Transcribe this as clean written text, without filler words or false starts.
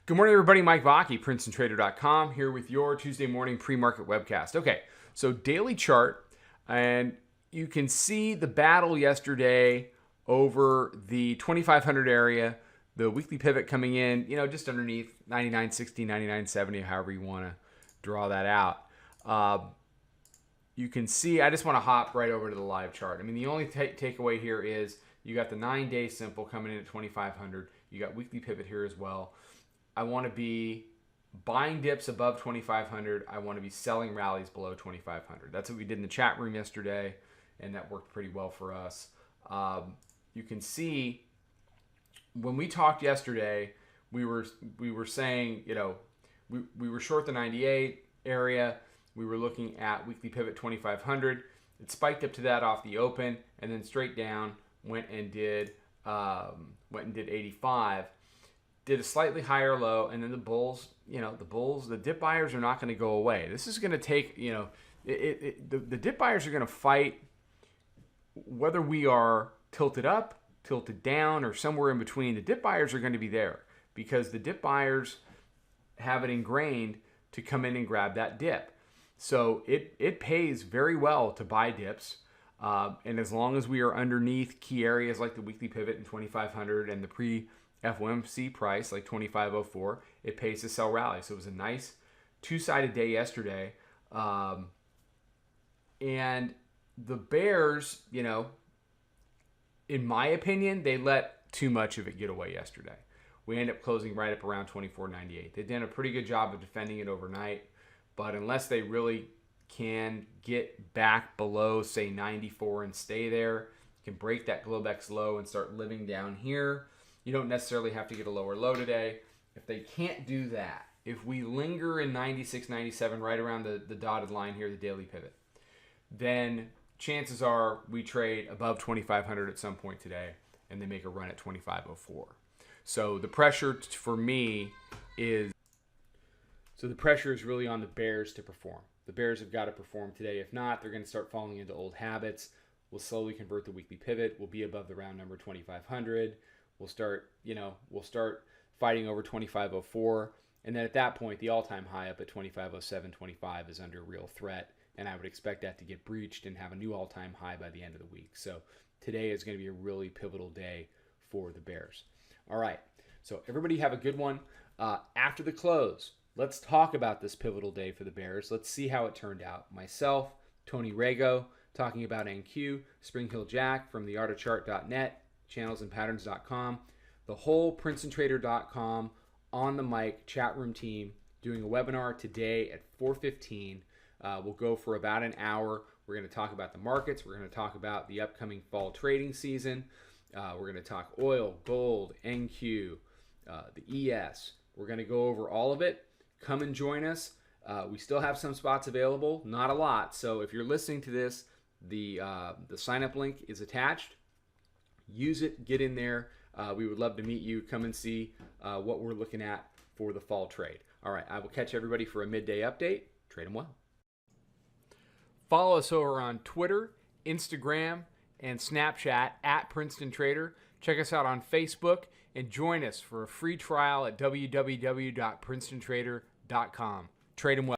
Good morning, everybody. Mike Vacchi, Princetontrader.com, here with your Tuesday morning pre-market webcast. Okay, so daily chart, and you can see the battle yesterday over the 2,500 area, the weekly pivot coming in, just underneath 99.60, 99.70, however you want to draw that out. You can see, I just want to hop right over to the live chart. I mean, the only takeaway here is you got the 9-day simple coming in at 2,500. You got weekly pivot here as well. I want to be buying dips above 2,500. I want to be selling rallies below 2,500. That's what we did in the chat room yesterday, and that worked pretty well for us. You can see when we talked yesterday, we were saying, we were short the 98 area. We were looking at weekly pivot 2,500. It spiked up to that off the open, and then straight down went and did 85. Did a slightly higher low, and then the bulls, the dip buyers are not going to go away. This is going to take, the dip buyers are going to fight whether we are tilted up, tilted down, or somewhere in between. The dip buyers are going to be there because the dip buyers have it ingrained to come in and grab that dip. So it pays very well to buy dips. And as long as we are underneath key areas like the weekly pivot in 2,500 and the pre-FOMC price like 25.04, it pays to sell rallies. So it was a nice two-sided day yesterday. And the bears, in my opinion, they let too much of it get away yesterday. We ended up closing right up around 24.98. They did a pretty good job of defending it overnight. But unless they really can get back below, say, 94 and stay there, can break that Globex low and start living down here, you don't necessarily have to get a lower low today. If they can't do that, if we linger in 96, 97, right around the dotted line here, the daily pivot, then chances are we trade above 2,500 at some point today, and they make a run at 25.04. So the pressure for me is... So the pressure is really on the bears to perform. The bears have got to perform today. If not, they're going to start falling into old habits. We'll slowly convert the weekly pivot. We'll be above the round number 2,500. We'll start fighting over 25.04. And then at that point, the all-time high up at 25.07.25 is under real threat. And I would expect that to get breached and have a new all-time high by the end of the week. So today is going to be a really pivotal day for the bears. All right. So everybody have a good one. After the close, let's talk about this pivotal day for the bears. Let's see how it turned out. Myself, Tony Rago, talking about NQ, Spring Hill Jack from theartofchart.net, channelsandpatterns.com, the whole Princetontrader.com on the mic chat room team doing a webinar today at 4:15. We'll go for about an hour. We're going to talk about the markets. We're going to talk about the upcoming fall trading season. We're going to talk oil, gold, NQ, the ES. We're going to go over all of it. Come and join us. We still have some spots available, not a lot. So if you're listening to this, the sign-up link is attached. Use it. Get in there. We would love to meet you. Come and see what we're looking at for the fall trade. All right. I will catch everybody for a midday update. Trade them well. Follow us over on Twitter, Instagram, and Snapchat at Princeton Trader. Check us out on Facebook and join us for a free trial at www.princetontrader.com. Trade them well.